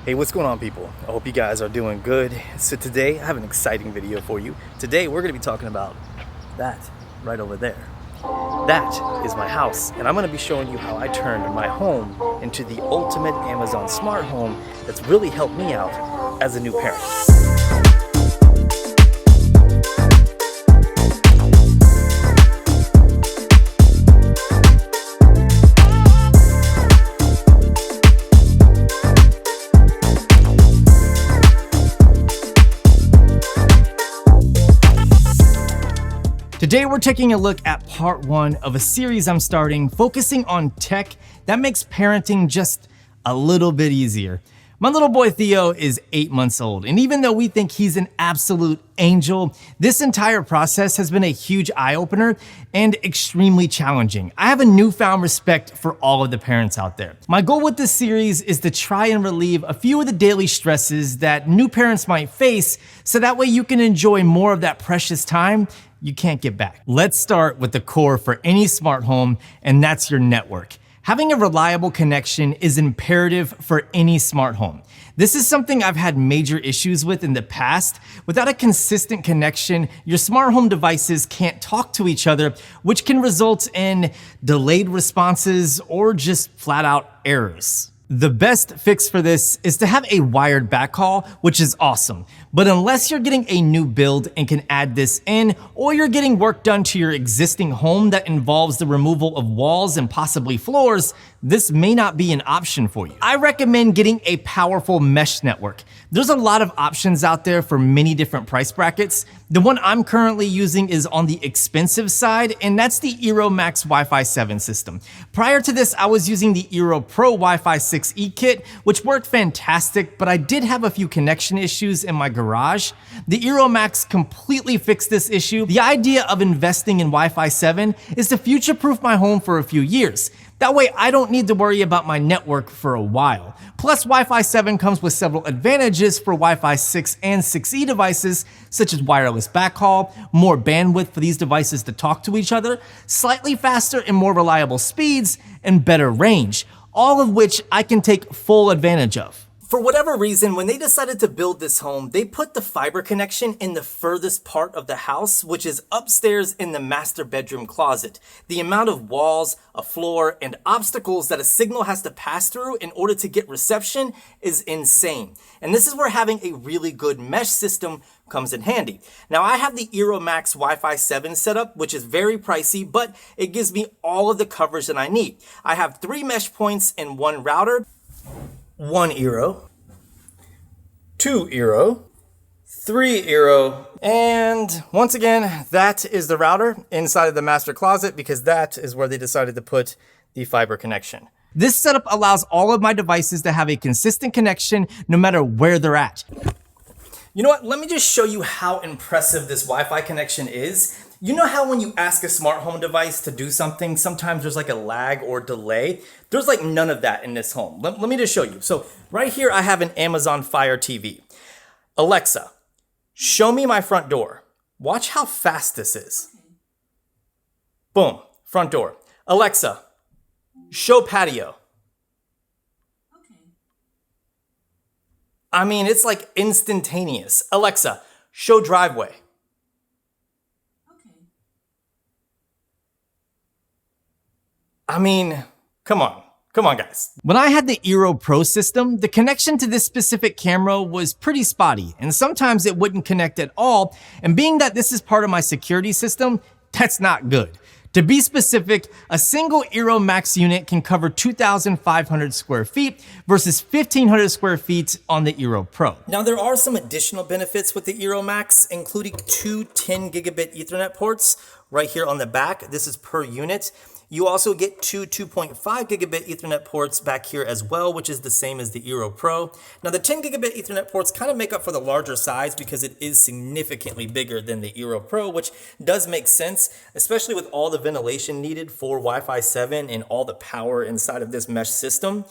Hey, what's going on, people? I hope you guys are doing good. So today I have an exciting video for you. Today we're going to be talking about that right over there. That is my house, and I'm going to be showing you how I turned my home into the ultimate Amazon smart home that's really helped me out as a new parent. Today we're taking a look at part one of a series I'm starting focusing on tech that makes parenting just a little bit easier. My little boy Theo is 8 months old, and even though we think he's an absolute angel, this entire process has been a huge eye-opener and extremely challenging. I have a newfound respect for all of the parents out there. My goal with this series is to try and relieve a few of the daily stresses that new parents might face, so that way you can enjoy more of that precious time you can't get back. Let's start with the core for any smart home, and that's your network. Having a reliable connection is imperative for any smart home. This is something I've had major issues with in the past. Without a consistent connection, your smart home devices can't talk to each other, which can result in delayed responses or just flat out errors. The best fix for this is to have a wired backhaul, which is awesome. But unless you're getting a new build and can add this in, or you're getting work done to your existing home that involves the removal of walls and possibly floors, this may not be an option for you. I recommend getting a powerful mesh network. There's a lot of options out there for many different price brackets. The one I'm currently using is on the expensive side, and that's the eero Max Wi-Fi 7 system. Prior to this, I was using the eero Pro Wi-Fi 6E kit, which worked fantastic, but I did have a few connection issues in my garage. The eero Max completely fixed this issue. The idea of investing in Wi-Fi 7 is to future-proof my home for a few years. That way I don't need to worry about my network for a while. Plus, Wi-Fi 7 comes with several advantages for Wi-Fi 6 and 6E devices, such as wireless backhaul, more bandwidth for these devices to talk to each other, slightly faster and more reliable speeds, and better range, all of which I can take full advantage of. For whatever reason, when they decided to build this home, they put the fiber connection in the furthest part of the house, which is upstairs in the master bedroom closet. The amount of walls, a floor, and obstacles that a signal has to pass through in order to get reception is insane. And this is where having a really good mesh system comes in handy. Now, I have the eero Max Wi-Fi 7 setup, which is very pricey, but it gives me all of the coverage that I need. I have 3 mesh points in one router, 1 eero, 2 eero, 3 eero, and once again, that is the router inside of the master closet because that is where they decided to put the fiber connection. This setup allows all of my devices to have a consistent connection no matter where they're at. You know what? Let me just show you how impressive this Wi-Fi connection is. You know how when you ask a smart home device to do something, sometimes there's like a lag or delay? There's like none of that in this home. Let me just show you. So right here, I have an Amazon Fire TV. Alexa, show me my front door. Watch how fast this is. Boom, front door. Alexa, show patio. I mean, it's like instantaneous. Alexa, show driveway. I mean, come on guys. When I had the eero Pro system, the connection to this specific camera was pretty spotty, and sometimes it wouldn't connect at all, and being that this is part of my security system, that's not good. To be specific, a single eero Max unit can cover 2,500 square feet versus 1,500 square feet on the eero Pro. Now, there are some additional benefits with the eero Max, including 2 10 gigabit Ethernet ports right here on the back. This is per unit. You also get 2 2.5 gigabit Ethernet ports back here as well, which is the same as the eero Pro. Now, the 10 gigabit Ethernet ports kind of make up for the larger size because it is significantly bigger than the eero Pro, which does make sense, especially with all the ventilation needed for Wi-Fi 7 and all the power inside of this mesh system.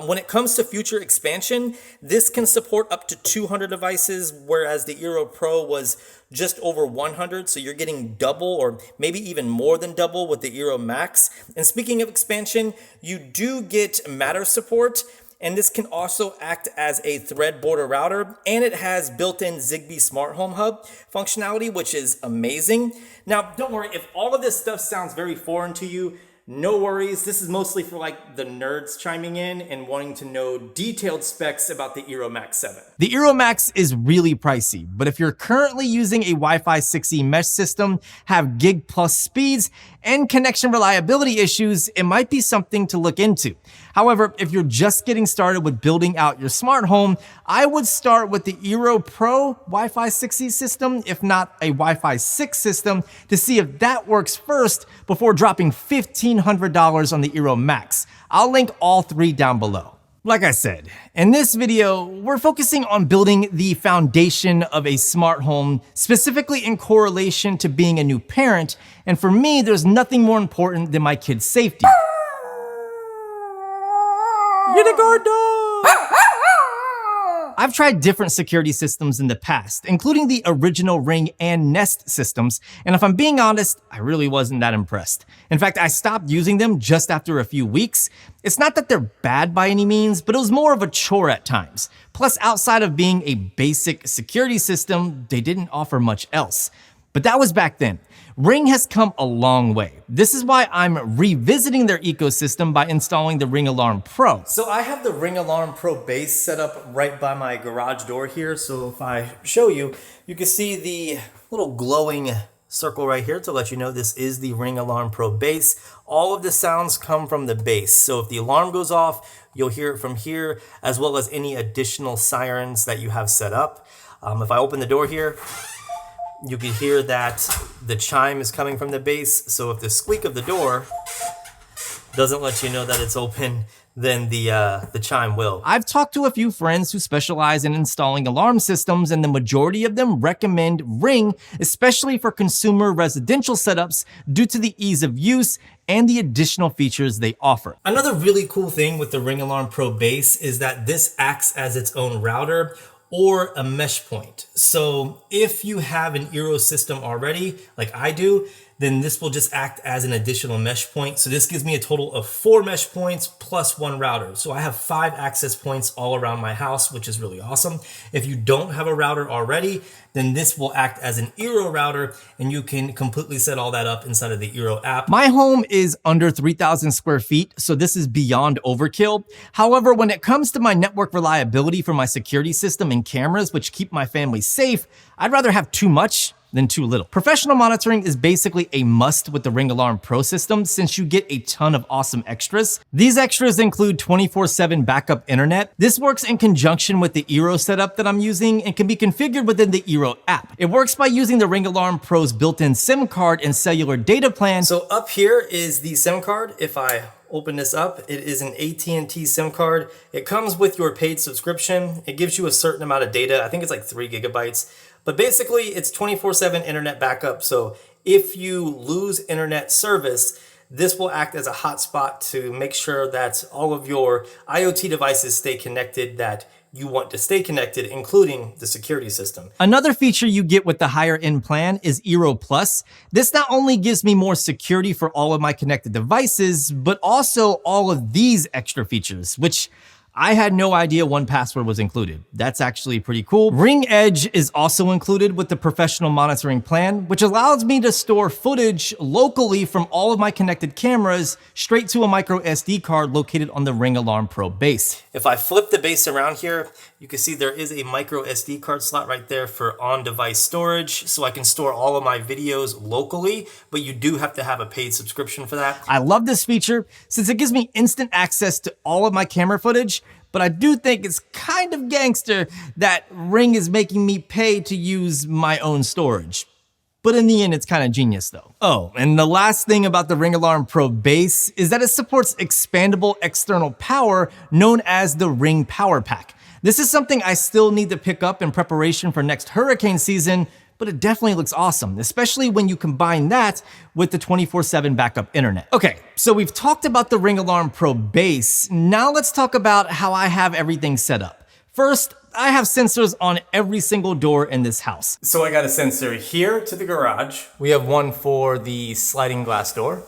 When it comes to future expansion, this can support up to 200 devices, whereas the eero Pro was just over 100, so you're getting double or maybe even more than double with the eero Max. And speaking of expansion, you do get Matter support. And this can also act as a thread border router, and it has built-in Zigbee smart home hub functionality, which is amazing. Now, don't worry, if all of this stuff sounds very foreign to you, no worries. This is mostly for like the nerds chiming in and wanting to know detailed specs about the eero Max 7. The eero Max is really pricey, but if you're currently using a Wi-Fi 6E mesh system, have gig plus speeds, and connection reliability issues, it might be something to look into. However, if you're just getting started with building out your smart home, I would start with the eero Pro Wi-Fi 6E system, if not a Wi-Fi 6 system, to see if that works first before dropping $1,500 on the eero Max. I'll link all three down below. Like I said, in this video, we're focusing on building the foundation of a smart home, specifically in correlation to being a new parent, and for me, there's nothing more important than my kids' safety. You're the guard dog! I've tried different security systems in the past, including the original Ring and Nest systems, and if I'm being honest, I really wasn't that impressed. In fact, I stopped using them just after a few weeks. It's not that they're bad by any means, but it was more of a chore at times. Plus, outside of being a basic security system, they didn't offer much else. But that was back then. Ring has come a long way. This is why I'm revisiting their ecosystem by installing the Ring Alarm Pro. So I have the Ring Alarm Pro base set up right by my garage door here. So if I show you, you can see the little glowing circle right here to let you know this is the Ring Alarm Pro base. All of the sounds come from the base. So if the alarm goes off, you'll hear it from here, as well as any additional sirens that you have set up. If I open the door here, you can hear that the chime is coming from the base. So if the squeak of the door doesn't let you know that it's open, then the chime will. I've talked to a few friends who specialize in installing alarm systems, and the majority of them recommend Ring, especially for consumer residential setups due to the ease of use and the additional features they offer. Another really cool thing with the Ring Alarm Pro base is that this acts as its own router or a mesh point. So if you have an eero system already, like I do, then this will just act as an additional mesh point. So this gives me a total of 4 mesh points plus 1 router. So I have 5 access points all around my house, which is really awesome. If you don't have a router already, then this will act as an eero router, and you can completely set all that up inside of the eero app. My home is under 3,000 square feet, so this is beyond overkill. However, when it comes to my network reliability for my security system and cameras, which keep my family safe, I'd rather have too much than too little. Professional monitoring is basically a must with the Ring Alarm Pro system since you get a ton of awesome extras. These extras include 24/7 backup internet. This works in conjunction with the eero setup that I'm using and can be configured within the eero app. It works by using the Ring Alarm Pro's built-in SIM card and cellular data plan. So up here is the SIM card. If I open this up, it is an AT&T SIM card. It comes with your paid subscription. It gives you a certain amount of data. I think it's like 3 gigabytes. But basically, it's 24/7 internet backup. So if you lose internet service, this will act as a hotspot to make sure that all of your IoT devices stay connected that you want to stay connected, including the security system. Another feature you get with the higher end plan is eero Plus. This not only gives me more security for all of my connected devices, but also all of these extra features, which I had no idea 1Password was included. That's actually pretty cool. Ring Edge is also included with the professional monitoring plan, which allows me to store footage locally from all of my connected cameras straight to a micro SD card located on the Ring Alarm Pro base. If I flip the base around here, you can see there is a micro SD card slot right there for on-device storage, so I can store all of my videos locally, but you do have to have a paid subscription for that. I love this feature since it gives me instant access to all of my camera footage, but I do think it's kind of gangster that Ring is making me pay to use my own storage. But in the end, it's kind of genius though. Oh, and the last thing about the Ring Alarm Pro base is that it supports expandable external power known as the Ring Power Pack. This is something I still need to pick up in preparation for next hurricane season, but it definitely looks awesome, especially when you combine that with the 24/7 backup internet. Okay, so we've talked about the Ring Alarm Pro base. Now let's talk about how I have everything set up. First, I have sensors on every single door in this house. So I got a sensor here to the garage. We have one for the sliding glass door.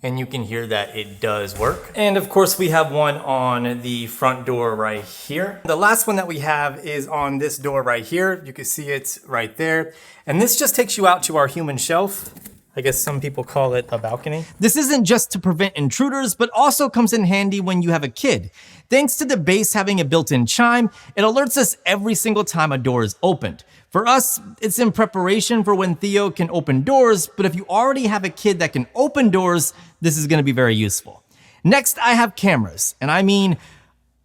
And you can hear that it does work. And of course we have one on the front door right here. The last one that we have is on this door right here. You can see it right there. And this just takes you out to our human shelf. I guess some people call it a balcony. This isn't just to prevent intruders, but also comes in handy when you have a kid. Thanks to the base having a built-in chime, it alerts us every single time a door is opened. For us, it's in preparation for when Theo can open doors, but if you already have a kid that can open doors, this is gonna be very useful. Next, I have cameras, and I mean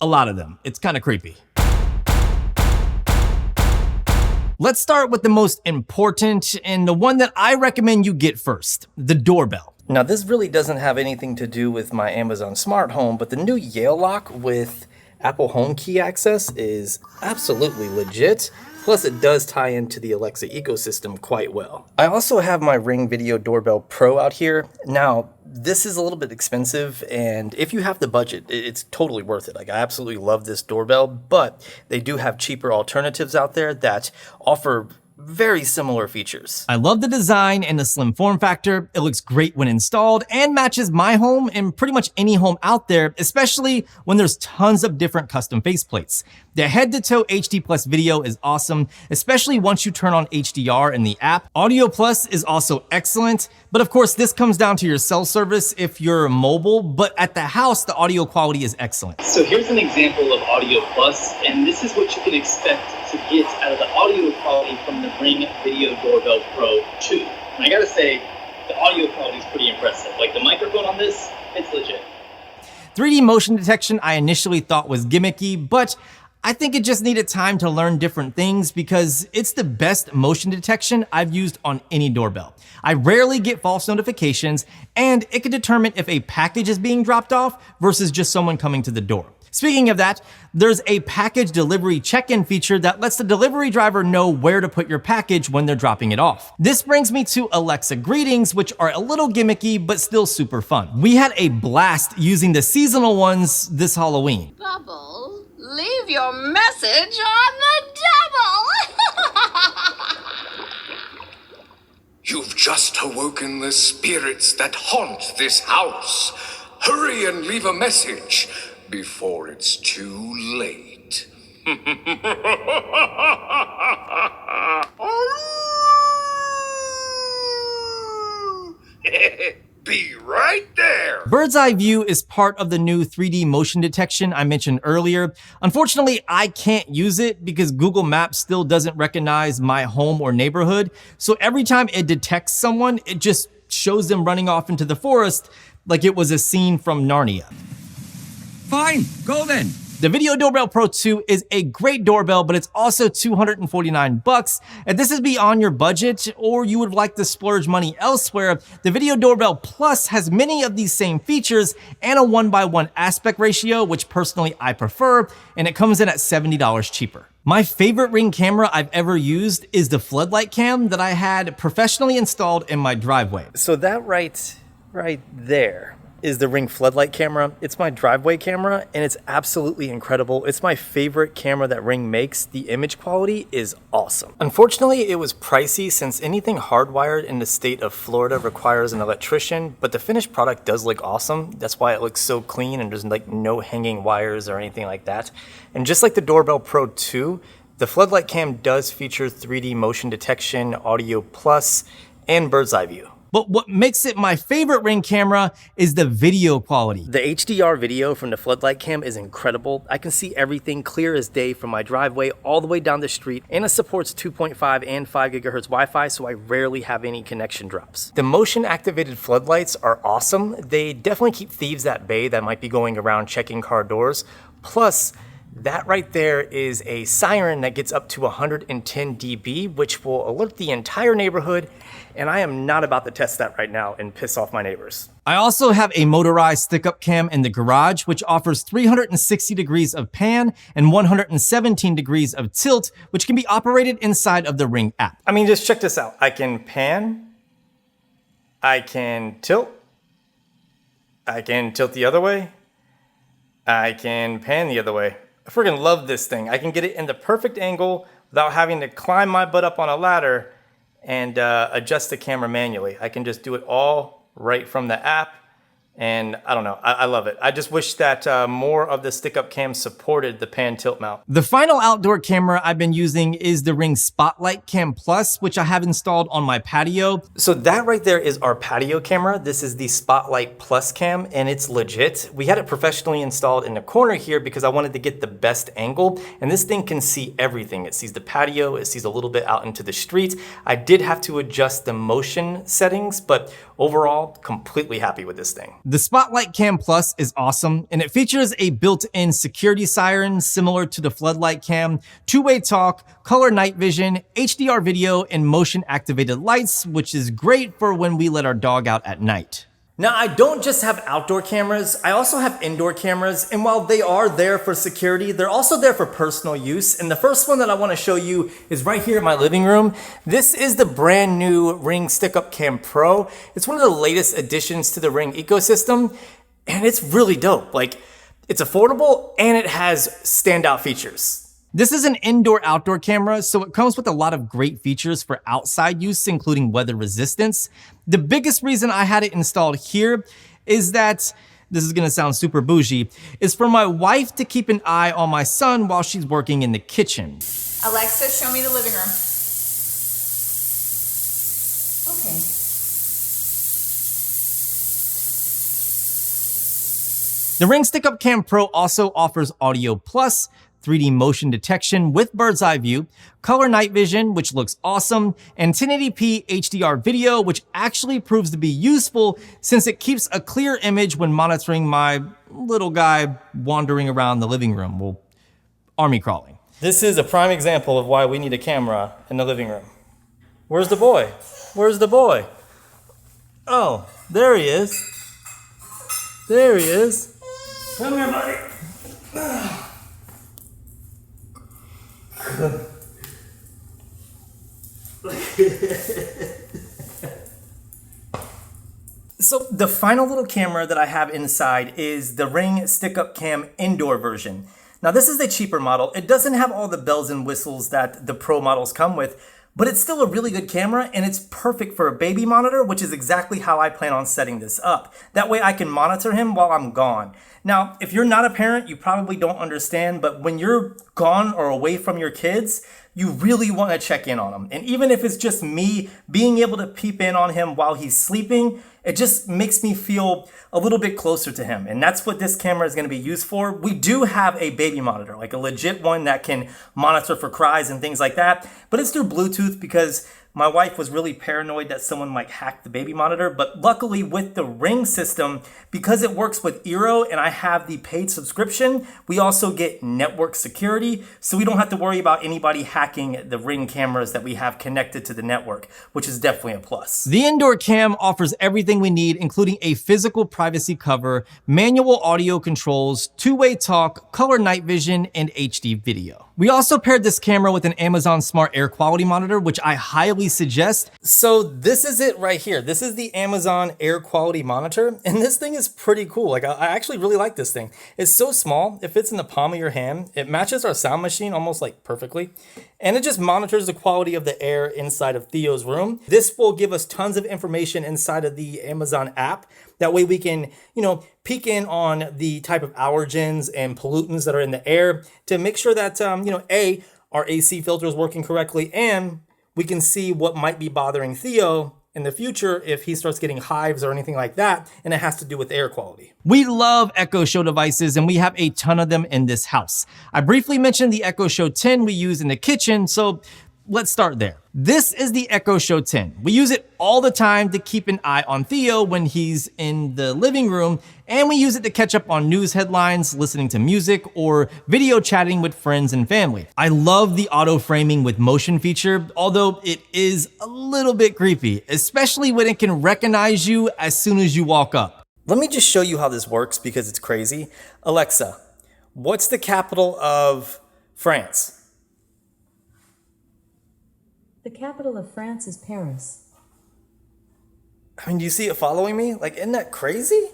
a lot of them. It's kind of creepy. Let's start with the most important and the one that I recommend you get first, the doorbell. Now this really doesn't have anything to do with my Amazon smart home, but the new Yale lock with Apple Home Key access is absolutely legit. Plus it does tie into the Alexa ecosystem quite well. I also have my Ring Video Doorbell Pro out here. Now, this is a little bit expensive, and if you have the budget, it's totally worth it. Like, I absolutely love this doorbell, but they do have cheaper alternatives out there that offer very similar features. I love the design and the slim form factor. It looks great when installed and matches my home and pretty much any home out there, especially when there's tons of different custom faceplates. The head-to-toe HD Plus video is awesome, especially once you turn on HDR in the app. Audio Plus is also excellent, but of course this comes down to your cell service if you're mobile, but at the house, the audio quality is excellent. So here's an example of Audio Plus, and this is what you can expect to get out of the audio quality from the Ring Video Doorbell Pro 2. And I gotta say, the audio quality is pretty impressive. Like, the microphone on this, it's legit. 3D motion detection I initially thought was gimmicky, but I think it just needed time to learn different things because it's the best motion detection I've used on any doorbell. I rarely get false notifications, and it can determine if a package is being dropped off versus just someone coming to the door. Speaking of that, there's a package delivery check-in feature that lets the delivery driver know where to put your package when they're dropping it off. This brings me to Alexa greetings, which are a little gimmicky, but still super fun. We had a blast using the seasonal ones this Halloween. Bubbles, leave your message on the double! You've just awoken the spirits that haunt this house. Hurry and leave a message before it's too late. Be right there. Bird's eye view is part of the new 3D motion detection I mentioned earlier. Unfortunately, I can't use it because Google Maps still doesn't recognize my home or neighborhood. So every time it detects someone, it just shows them running off into the forest like it was a scene from Narnia. Fine, go then. The Video Doorbell Pro 2 is a great doorbell, but it's also $249. If this is beyond your budget or you would like to splurge money elsewhere, the Video Doorbell Plus has many of these same features and a 1:1 aspect ratio, which personally I prefer, and it comes in at $70 cheaper. My favorite Ring camera I've ever used is the Floodlight cam that I had professionally installed in my driveway. So that right there is the Ring Floodlight camera. It's my driveway camera, and it's absolutely incredible. It's my favorite camera that Ring makes. The image quality is awesome. Unfortunately, it was pricey since anything hardwired in the state of Florida requires an electrician, but the finished product does look awesome. That's why it looks so clean and there's like no hanging wires or anything like that. And just like the Doorbell Pro 2, the Floodlight cam does feature 3D motion detection, Audio Plus, and bird's eye view. But what makes it my favorite Ring camera is the video quality. The HDR video from the Floodlight cam is incredible. I can see everything clear as day from my driveway all the way down the street, and it supports 2.5 and 5 gigahertz Wi-Fi, so I rarely have any connection drops. The motion activated floodlights are awesome. They definitely keep thieves at bay that might be going around checking car doors. Plus, that right there is a siren that gets up to 110 dB, which will alert the entire neighborhood, and I am not about to test that right now and piss off my neighbors. I also have a motorized stick-up cam in the garage, which offers 360 degrees of pan and 117 degrees of tilt, which can be operated inside of the Ring app. I mean, just check this out. I can pan, I can tilt the other way, I can pan the other way. I freaking love this thing. I can get it in the perfect angle without having to climb my butt up on a ladder and adjust the camera manually. I can just do it all right from the app, And I don't know, I love it. I just wish that more of the stick-up cams supported the pan tilt mount. The final outdoor camera I've been using is the Ring Spotlight Cam Plus, which I have installed on my patio. So that right there is our patio camera. This is the Spotlight Plus cam, and it's legit. We had it professionally installed in the corner here because I wanted to get the best angle, and this thing can see everything. It sees the patio, it sees a little bit out into the street. I did have to adjust the motion settings, but overall, completely happy with this thing. The Spotlight Cam Plus is awesome, and it features a built-in security siren similar to the Floodlight Cam, two-way talk, color night vision, HDR video, and motion-activated lights, which is great for when we let our dog out at night. Now, I don't just have outdoor cameras, I also have indoor cameras, and while they are there for security, they're also there for personal use. And the first one that I want to show you is right here in my living room. This is the brand new Ring Stick-Up Cam Pro. It's one of the latest additions to the Ring ecosystem, and it's really dope. Like, it's affordable and it has standout features. This is an indoor-outdoor camera, so it comes with a lot of great features for outside use, including weather resistance. The biggest reason I had it installed here is that, this is gonna sound super bougie, is for my wife to keep an eye on my son while she's working in the kitchen. Alexa, show me the living room. Okay. The Ring Stick-Up Cam Pro also offers Audio Plus, 3D motion detection with bird's eye view, color night vision, which looks awesome, and 1080p HDR video, which actually proves to be useful since it keeps a clear image when monitoring my little guy wandering around the living room, well, army crawling. This is a prime example of why we need a camera in the living room. Where's the boy? Where's the boy? Oh, there he is. There he is. Come here, buddy. So the final little camera that I have inside is the Ring Stick-Up Cam Indoor version. Now this is the cheaper model. It doesn't have all the bells and whistles that the Pro models come with, but it's still a really good camera and it's perfect for a baby monitor, which is exactly how I plan on setting this up. That way I can monitor him while I'm gone. Now, if you're not a parent, you probably don't understand, but when you're gone or away from your kids, you really want to check in on them. And even if it's just me being able to peep in on him while he's sleeping, it just makes me feel a little bit closer to him. And that's what this camera is going to be used for. We do have a baby monitor, like a legit one that can monitor for cries and things like that, but it's through Bluetooth because my wife was really paranoid that someone might hack the baby monitor, but luckily with the Ring system, because it works with eero and I have the paid subscription, we also get network security, so we don't have to worry about anybody hacking the Ring cameras that we have connected to the network, which is definitely a plus. The indoor cam offers everything we need, including a physical privacy cover, manual audio controls, two-way talk, color night vision, and HD video. We also paired this camera with an Amazon Smart Air Quality Monitor, which I highly suggest. So this is it right here. This is the Amazon Air Quality Monitor, and this thing is pretty cool. Like, I actually really like this thing. It's so small, it fits in the palm of your hand. It matches our sound machine almost like perfectly, and it just monitors the quality of the air inside of Theo's room. This will give us tons of information inside of the Amazon app. That way we can, peek in on the type of allergens and pollutants that are in the air to make sure that, our AC filter is working correctly, and we can see what might be bothering Theo in the future if he starts getting hives or anything like that, and it has to do with air quality. We love Echo Show devices, and we have a ton of them in this house. I briefly mentioned the Echo Show 10 we use in the kitchen, so let's start there. This is the Echo Show 10. We use it all the time to keep an eye on Theo when he's in the living room, and we use it to catch up on news headlines, listening to music, or video chatting with friends and family. I love the auto framing with motion feature, although it is a little bit creepy, especially when it can recognize you as soon as you walk up. Let me just show you how this works because it's crazy. Alexa, what's the capital of France? The capital of France is Paris. I mean, do you see it following me? Like, isn't that crazy?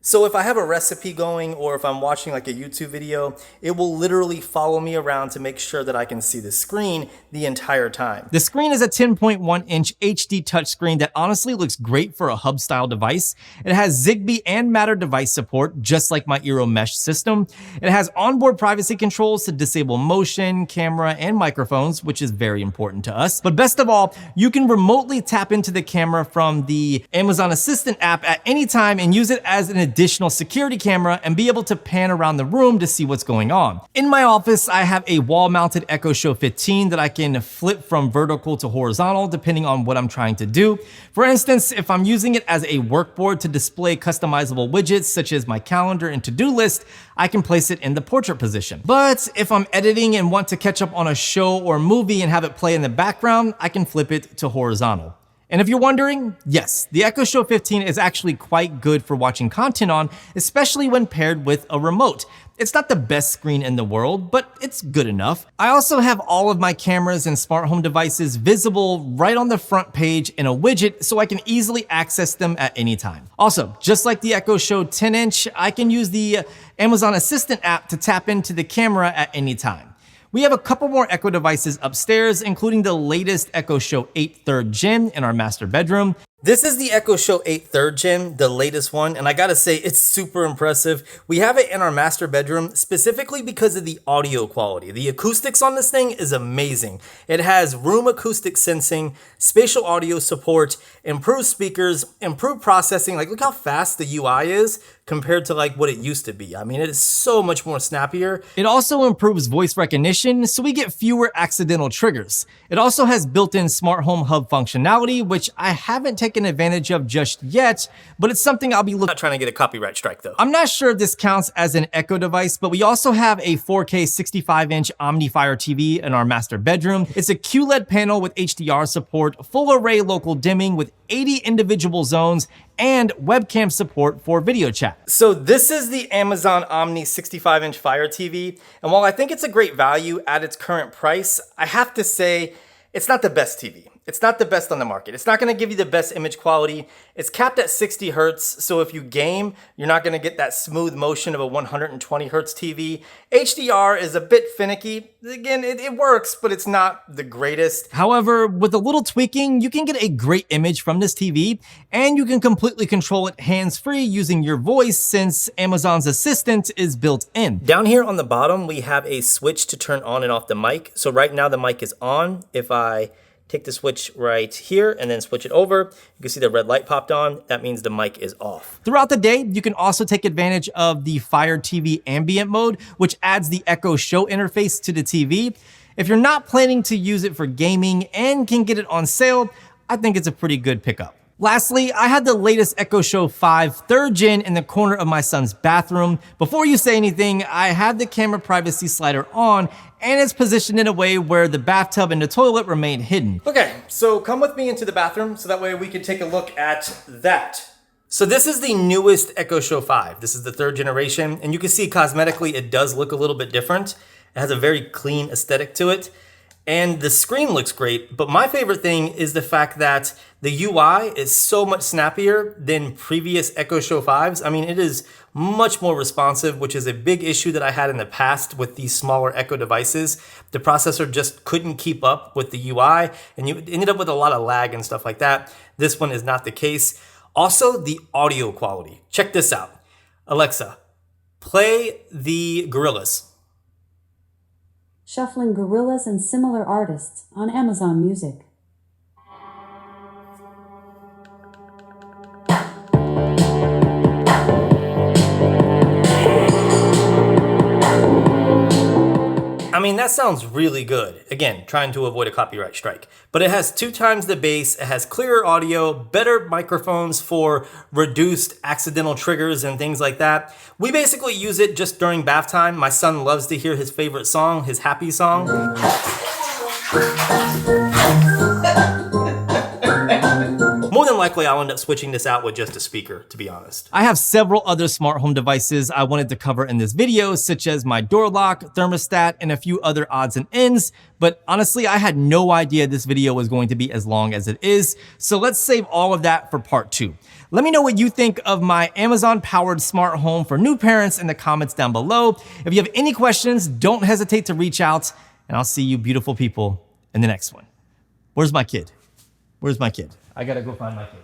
So if I have a recipe going or if I'm watching like a YouTube video, it will literally follow me around to make sure that I can see the screen the entire time. The screen is a 10.1-inch HD touchscreen that honestly looks great for a hub-style device. It has Zigbee and Matter device support, just like my eero mesh system. It has onboard privacy controls to disable motion, camera, and microphones, which is very important to us. But best of all, you can remotely tap into the camera from the Amazon Assistant app at any time and use it as an additional security camera and be able to pan around the room to see what's going on. In my office, I have a wall-mounted Echo Show 15 that I can flip from vertical to horizontal depending on what I'm trying to do. For instance, if I'm using it as a workboard to display customizable widgets such as my calendar and to-do list, I can place it in the portrait position. But if I'm editing and want to catch up on a show or movie and have it play in the background, I can flip it to horizontal. And if you're wondering, yes, the Echo Show 15 is actually quite good for watching content on, especially when paired with a remote. It's not the best screen in the world, but it's good enough. I also have all of my cameras and smart home devices visible right on the front page in a widget so I can easily access them at any time. Also, just like the Echo Show 10-inch, I can use the Amazon Assistant app to tap into the camera at any time. We have a couple more Echo devices upstairs, including the latest Echo Show 8 3rd Gen in our master bedroom. This is the Echo Show 8 3rd Gen, the latest one, and I gotta say, it's super impressive. We have it in our master bedroom specifically because of the audio quality. The acoustics on this thing is amazing. It has room acoustic sensing, spatial audio support, improved speakers, improved processing. Like, look how fast the UI is compared to like what it used to be. I mean, it is so much more snappier. It also improves voice recognition, so we get fewer accidental triggers. It also has built-in smart home hub functionality, which I haven't taken advantage of just yet, but it's something I'll be looking. Not trying to get a copyright strike though. I'm not sure if this counts as an Echo device, but we also have a 4K 65-inch Omni Fire TV in our master bedroom. It's a QLED panel with HDR support, full array local dimming with 80 individual zones, and webcam support for video chat. So this is the Amazon Omni 65-inch Fire TV, and while I think it's a great value at its current price, I have to say it's not the best TV. It's not the best on the market. It's not gonna give you the best image quality. It's capped at 60 hertz, so if you game, you're not gonna get that smooth motion of a 120 hertz TV. HDR is a bit finicky. Again, it works, but it's not the greatest. However, with a little tweaking, you can get a great image from this TV, and you can completely control it hands-free using your voice since Amazon's Assistant is built in. Down here on the bottom, we have a switch to turn on and off the mic. So right now the mic is on. If I take the switch right here and then switch it over, you can see the red light popped on. That means the mic is off. Throughout the day, you can also take advantage of the Fire TV ambient mode, which adds the Echo Show interface to the TV. If you're not planning to use it for gaming and can get it on sale, I think it's a pretty good pickup. Lastly, I had the latest Echo Show 5 3rd Gen in the corner of my son's bathroom. Before you say anything, I have the camera privacy slider on and it's positioned in a way where the bathtub and the toilet remain hidden. Okay, so come with me into the bathroom so that way we can take a look at that. So this is the newest Echo Show 5. This is the 3rd generation, and you can see cosmetically it does look a little bit different. It has a very clean aesthetic to it. And the screen looks great, but my favorite thing is the fact that the UI is so much snappier than previous Echo Show 5s. I mean, it is much more responsive, which is a big issue that I had in the past with these smaller Echo devices. The processor just couldn't keep up with the UI, and you ended up with a lot of lag and stuff like that. This one is not the case. Also, the audio quality. Check this out. Alexa, play the Gorillaz. Shuffling Gorillas and Similar Artists on Amazon Music. I mean, that sounds really good. Again, trying to avoid a copyright strike. But it has 2 times the bass, it has clearer audio, better microphones for reduced accidental triggers and things like that. We basically use it just during bath time. My son loves to hear his favorite song, his happy song. More than likely I'll end up switching this out with just a speaker, to be honest. I have several other smart home devices I wanted to cover in this video, such as my door lock, thermostat, and a few other odds and ends, but honestly, I had no idea this video was going to be as long as it is, so let's save all of that for part 2. Let me know what you think of my Amazon-powered smart home for new parents in the comments down below. If you have any questions, don't hesitate to reach out, and I'll see you beautiful people in the next one. Where's my kid? Where's my kid? I gotta go find my kid.